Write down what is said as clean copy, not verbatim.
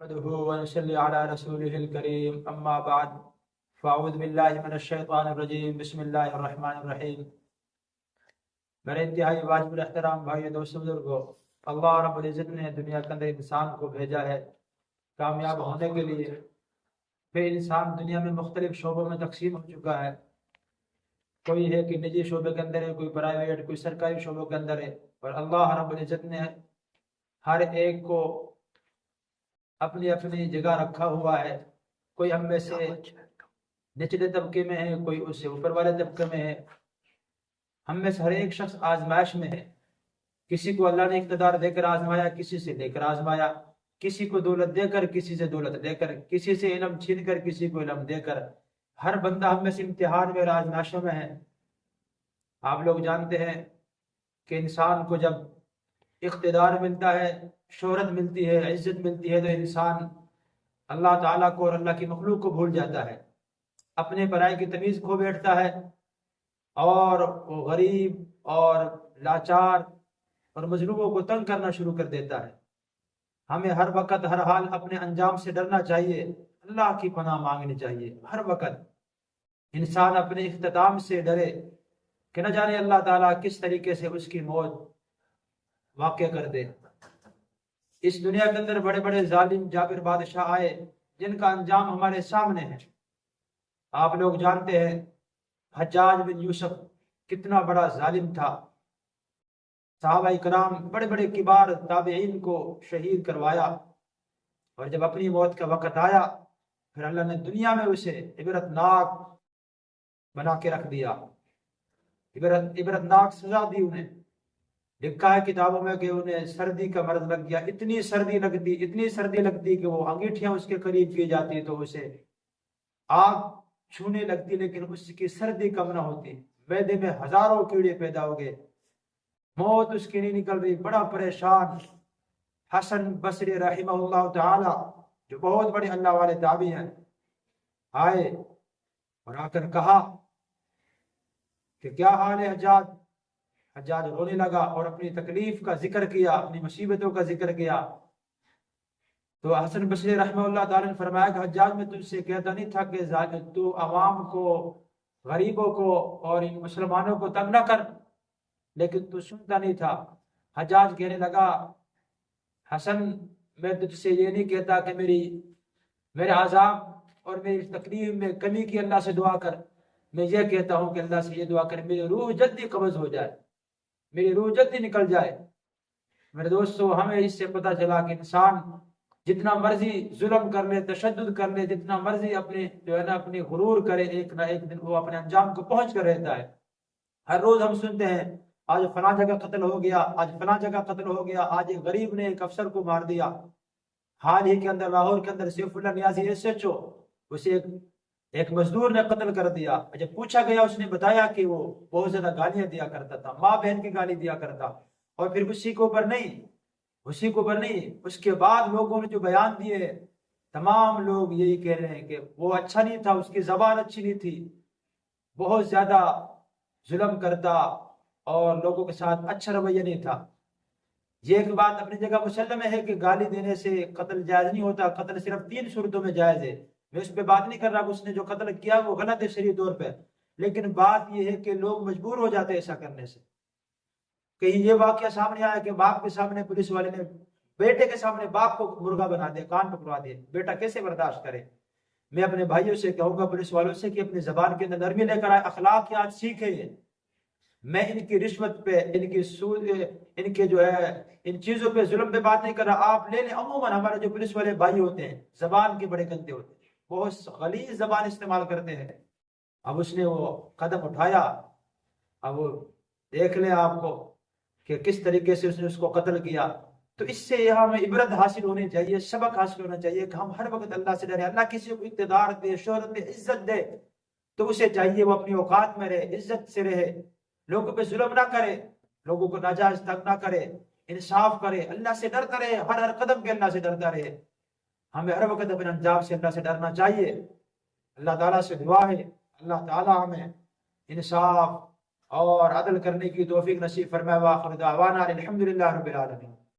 نحمده ونصلي على رسوله الكريم اما بعد فاعوذ باللہ من الشیطان الرجیم بسم اللہ الرحمن الرحیم۔ میرے انتہائی واجب الاحترام بھائی دوستو بزرگو، اللہ رب العزت نے دنیا کے اندر انسان کو بھیجا ہے کامیاب ہونے کے لیے۔ پھر انسان دنیا میں مختلف شعبوں میں تقسیم ہو چکا ہے، کوئی ہے کہ نجی شعبے کے اندر ہے، کوئی پرائیویٹ، کوئی سرکاری شعبوں کے اندر ہے، اور اللہ رب العزت نے ہر ایک کو اپنی اپنی جگہ رکھا ہوا ہے۔ کوئی ہم میں سے نچلے طبقے میں ہے، کوئی اس سے اوپر والے طبقے میں ہے۔ ہم میں سے ہر ایک شخص آزمائش میں ہے۔ کسی کو اللہ نے اقتدار دے کر آزمایا، کسی سے لے کر آزمایا، کسی کو دولت دے کر، کسی سے دولت دے کر، کسی سے علم چھین کر، کسی کو علم دے کر۔ ہر بندہ ہم میں سے امتحان میں اور آزمائشوں میں ہے۔ آپ لوگ جانتے ہیں کہ انسان کو جب اقتدار ملتا ہے، شہرت ملتی ہے، عزت ملتی ہے، تو انسان اللہ تعالیٰ کو اور اللہ کی مخلوق کو بھول جاتا ہے، اپنے برائے کی تمیز کھو بیٹھتا ہے، اور وہ غریب اور لاچار اور مظلوموں کو تنگ کرنا شروع کر دیتا ہے۔ ہمیں ہر وقت ہر حال اپنے انجام سے ڈرنا چاہیے، اللہ کی پناہ مانگنی چاہیے۔ ہر وقت انسان اپنے اختتام سے ڈرے کہ نہ جانے اللہ تعالیٰ کس طریقے سے اس کی موت واقع کر دے۔ اس دنیا کے اندر بڑے بڑے ظالم جابر بادشاہ آئے جن کا انجام ہمارے سامنے ہے۔ آپ لوگ جانتے ہیں حجاج بن یوسف کتنا بڑا ظالم تھا۔ صحابہ کرام بڑے بڑے کبار تابعین کو شہید کروایا، اور جب اپنی موت کا وقت آیا پھر اللہ نے دنیا میں اسے عبرتناک بنا کے رکھ دیا، عبرتناک سزا دی انہیں۔ لکھا ہے کتابوں میں کہ انہیں سردی کا مرض لگ گیا، اتنی سردی لگتی کہ وہ انگیٹھیاں اس کے قریب کی جاتی تو اسے آگ چھونے لگتی، لیکن اس کی سردی کم نہ ہوتی۔ معدے میں ہزاروں کیڑے پیدا ہو گئے، موت اس کی نہیں نکل رہی، بڑا پریشان۔ حسن بصری رحمہ اللہ تعالی جو بہت بڑے اللہ والے تابعی ہیں، آئے اور آ کر کہا کہ کیا حال ہے حجاج؟ حجاج رونے لگا اور اپنی تکلیف کا ذکر کیا، اپنی مصیبتوں کا ذکر کیا۔ تو حسن بصری رحمہ اللہ تعالی نے فرمایا کہ حجاج میں تجھ سے کہتا نہیں تھا کہ تو عوام کو، غریبوں کو اور ان مسلمانوں کو تنگ نہ کر، لیکن تو سنتا نہیں تھا۔ حجاج کہنے لگا حسن میں تجھ سے یہ نہیں کہتا کہ میرے عذاب اور میری تکلیف میں کمی کی اللہ سے دعا کر، میں یہ کہتا ہوں کہ اللہ سے یہ دعا کر میری روح جلدی قبض ہو جائے، میری روح جلدی نکل جائے۔ میرے دوستو، ہمیں اس سے پتہ چلا کہ انسان جتنا مرضی ظلم کر لے، تشدد کر لے، جتنا مرضی اپنی غرور کرے، ایک نہ ایک دن وہ اپنے انجام کو پہنچ کر رہتا ہے۔ ہر روز ہم سنتے ہیں آج فلاں جگہ قتل ہو گیا، آج فلاں جگہ قتل ہو گیا، آج ایک غریب نے ایک افسر کو مار دیا۔ حال ہی کے اندر لاہور کے اندر سیف اللہ نیازی SHO، اسے ایک مزدور نے قتل کر دیا۔ جب پوچھا گیا اس نے بتایا کہ وہ بہت زیادہ گالیاں دیا کرتا تھا، ماں بہن کی گالی دیا کرتا، اور پھر اسی کو پر نہیں، اس کے بعد لوگوں نے جو بیان دیے تمام لوگ یہی کہہ رہے ہیں کہ وہ اچھا نہیں تھا، اس کی زبان اچھی نہیں تھی، بہت زیادہ ظلم کرتا اور لوگوں کے ساتھ اچھا رویہ نہیں تھا۔ یہ ایک بات اپنی جگہ مسلم ہے کہ گالی دینے سے قتل جائز نہیں ہوتا، قتل صرف 3 صورتوں میں جائز ہے۔ میں اس پہ بات نہیں کر رہا کہ اس نے جو قتل کیا وہ غلط ہے شرعی طور پہ، لیکن بات یہ ہے کہ لوگ مجبور ہو جاتے ہیں ایسا کرنے سے۔ کہیں یہ واقعہ سامنے آیا کہ باپ کے سامنے پولیس والے نے بیٹے کے سامنے باپ کو مرغا بنا دیا، کان پکڑوا دیا، بیٹا کیسے برداشت کرے؟ میں اپنے بھائیوں سے کہوں گا، پولیس والوں سے، کہ اپنی زبان کے اندر نرمی لے کر آئے، اخلاقیات سیکھے۔ میں ان کی رشوت پہ، ان کی سود، ان کے جو ہے ان چیزوں پہ، ظلم پہ بات نہیں کر رہا۔ آپ لے لیں، عموماً ہمارے جو پولیس والے بھائی ہوتے ہیں زبان کے بڑے گندے ہوتے ہیں، بہت غلیظ زبان استعمال کرتے ہیں۔ اب اس نے وہ قدم اٹھایا، اب وہ دیکھ لیں آپ کو کہ کس طریقے سے اس نے اس کو قتل کیا۔ تو اس سے ہمیں عبرت حاصل ہونی چاہیے، سبق حاصل ہونا چاہیے کہ ہم ہر وقت اللہ سے ڈریں۔ اللہ کسی کو اقتدار دے، شہرت دے، عزت دے، تو اسے چاہیے وہ اپنی اوقات میں رہے، عزت سے رہے، لوگوں پہ ظلم نہ کرے، لوگوں کو ناجائز تنگ نہ کرے، انصاف کرے، اللہ سے ڈرتا رہے، ہر قدم کے اللہ سے ڈرتا رہے۔ ہمیں ہر وقت اپنے انجام سے اللہ سے ڈرنا چاہیے۔ اللہ تعالیٰ سے دعا ہے اللہ تعالیٰ ہمیں انصاف اور عدل کرنے کی توفیق نصیب فرمائے۔ وآخر دعوانا الحمدللہ رب العالمین۔